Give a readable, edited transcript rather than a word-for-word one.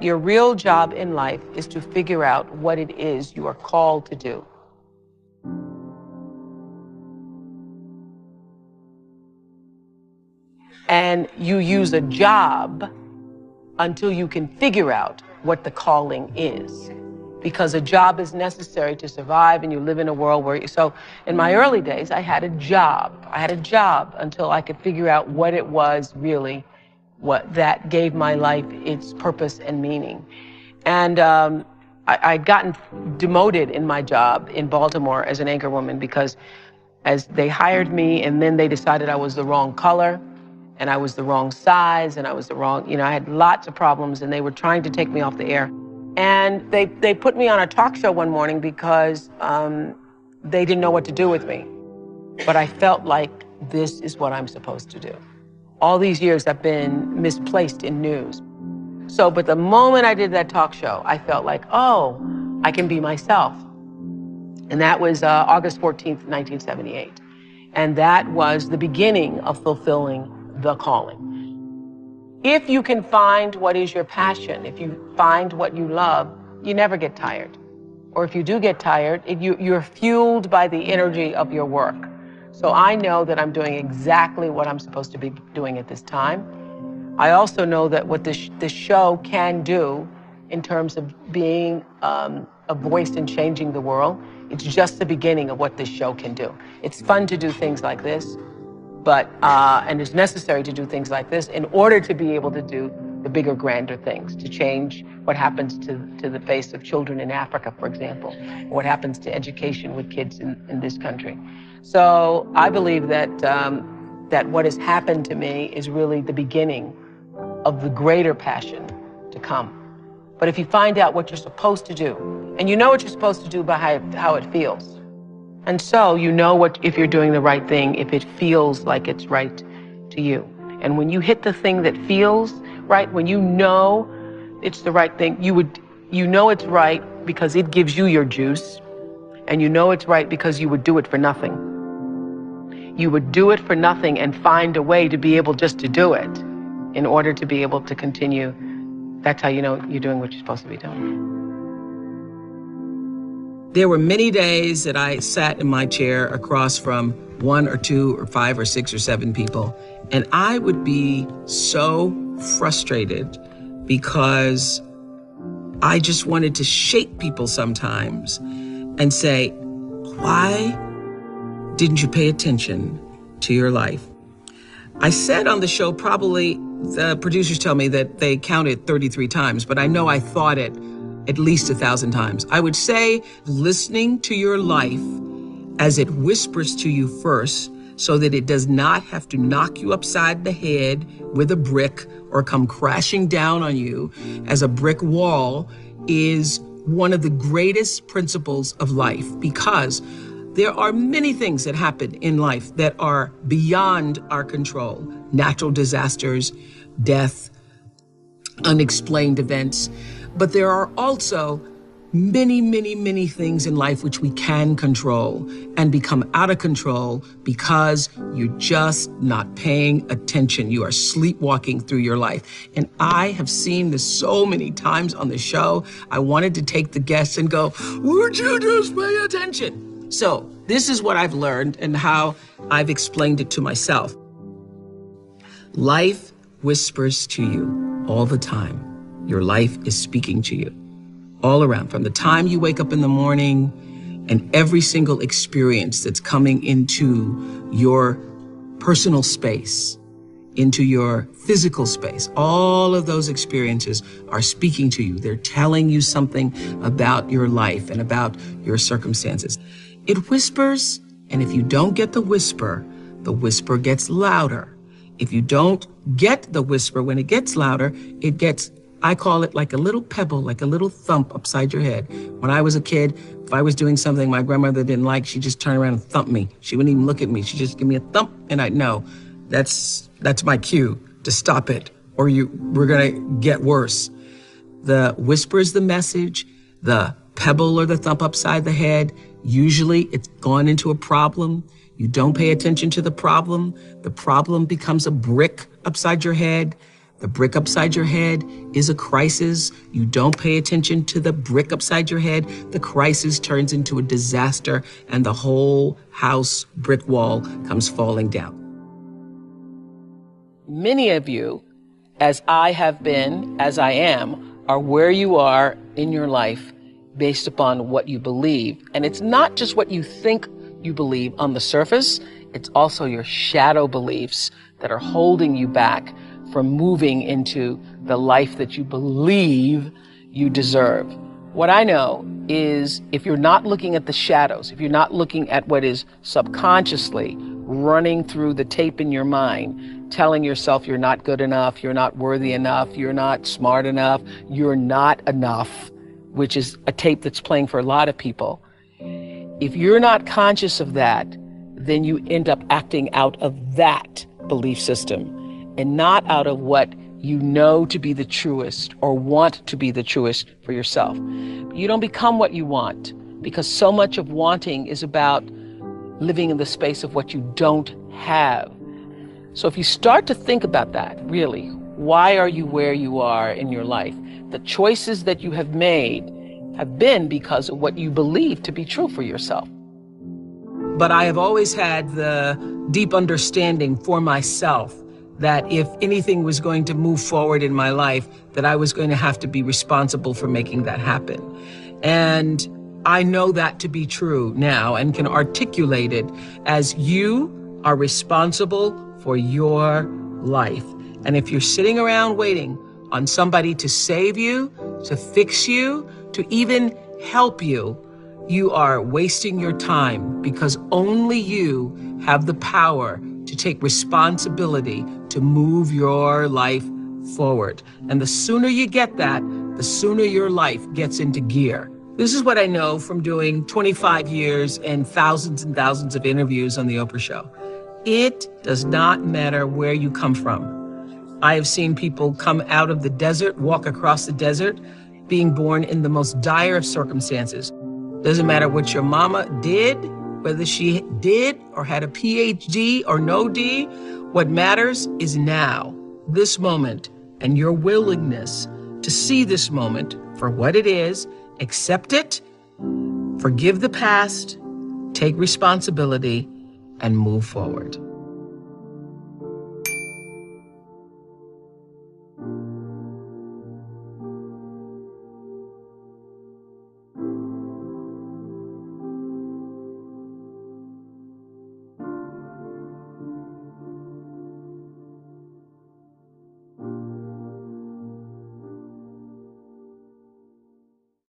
your real job in life is to figure out what it is you are called to do. And you use a job until you can figure out what the calling is. Because a job is necessary to survive, and you live in a world where, so in my early days, I had a job. I had a job until I could figure out what it was really, what that gave my life its purpose and meaning. And I'd gotten demoted in my job in Baltimore as an anchorwoman because as they hired me, and then they decided I was the wrong color, and I was the wrong size, and I was the wrong, I had lots of problems, and they were trying to take me off the air. And they put me on a talk show one morning because they didn't know what to do with me. But I felt like this is what I'm supposed to do. All these years I've been misplaced in news. So, but the moment I did that talk show, I felt like, oh, I can be myself. And that was August 14th, 1978. And that was the beginning of fulfilling the calling. If you can find what is your passion, if you find what you love, you never get tired. Or if you do get tired, you're fueled by the energy of your work. So I know that I'm doing exactly what I'm supposed to be doing at this time. I also know that what this show can do in terms of being a voice in changing the world, it's just the beginning of what this show can do. It's fun to do things like this. But, and it's necessary to do things like this in order to be able to do the bigger, grander things, to change what happens to the face of children in Africa, for example, what happens to education with kids in this country. So I believe that, that what has happened to me is really the beginning of the greater passion to come. But if you find out what you're supposed to do, and you know what you're supposed to do by how it feels, and so you know if you're doing the right thing, if it feels like it's right to you. And when you hit the thing that feels right, when you know it's the right thing, you know it's right because it gives you your juice, and you know it's right because you would do it for nothing. You would do it for nothing and find a way to be able just to do it in order to be able to continue. That's how you know you're doing what you're supposed to be doing. There were many days that I sat in my chair across from 1 or 2 or 5 or 6 or 7 people, and I would be so frustrated because I just wanted to shake people sometimes and say, why didn't you pay attention to your life? I said on the show, probably the producers tell me that they counted 33 times, but I know I thought it at least 1,000 times. I would say listening to your life as it whispers to you first so that it does not have to knock you upside the head with a brick or come crashing down on you as a brick wall is one of the greatest principles of life, because there are many things that happen in life that are beyond our control. Natural disasters, death, unexplained events. But there are also many, many, many things in life which we can control and become out of control because you're just not paying attention. You are sleepwalking through your life. And I have seen this so many times on the show. I wanted to take the guests and go, would you just pay attention? So this is what I've learned and how I've explained it to myself. Life whispers to you all the time. Your life is speaking to you all around, from the time you wake up in the morning and every single experience that's coming into your personal space, into your physical space. All of those experiences are speaking to you. They're telling you something about your life and about your circumstances. It whispers, and if you don't get the whisper gets louder. If you don't get the whisper, when it gets louder, it gets, I call it like a little pebble, like a little thump upside your head. When I was a kid, if I was doing something my grandmother didn't like, she'd just turn around and thump me. She wouldn't even look at me. She'd just give me a thump, and I'd know that's my cue to stop it, or we're gonna get worse. The whisper is the message. The pebble or the thump upside the head, usually it's gone into a problem. You don't pay attention to the problem becomes a brick upside your head. The brick upside your head is a crisis. You don't pay attention to the brick upside your head. The crisis turns into a disaster, and the whole house brick wall comes falling down. Many of you, as I have been, as I am, are where you are in your life based upon what you believe. And it's not just what you think you believe on the surface, it's also your shadow beliefs that are holding you back from moving into the life that you believe you deserve. What I know is if you're not looking at the shadows, if you're not looking at what is subconsciously running through the tape in your mind, telling yourself you're not good enough, you're not worthy enough, you're not smart enough, you're not enough, which is a tape that's playing for a lot of people. If you're not conscious of that, then you end up acting out of that belief system and not out of what you know to be the truest or want to be the truest for yourself. You don't become what you want, because so much of wanting is about living in the space of what you don't have. So if you start to think about that, really, why are you where you are in your life? The choices that you have made have been because of what you believe to be true for yourself. But I have always had the deep understanding for myself that if anything was going to move forward in my life, that I was going to have to be responsible for making that happen. And I know that to be true now and can articulate it as you are responsible for your life. And if you're sitting around waiting on somebody to save you, to fix you, to even help you, you are wasting your time, because only you have the power to take responsibility to move your life forward. And the sooner you get that, the sooner your life gets into gear. This is what I know from doing 25 years and thousands of interviews on The Oprah Show. It does not matter where you come from. I have seen people come out of the desert, walk across the desert, being born in the most dire of circumstances. Doesn't matter what your mama did, whether she did or had a PhD or no D. What matters is now, this moment, and your willingness to see this moment for what it is, accept it, forgive the past, take responsibility, and move forward.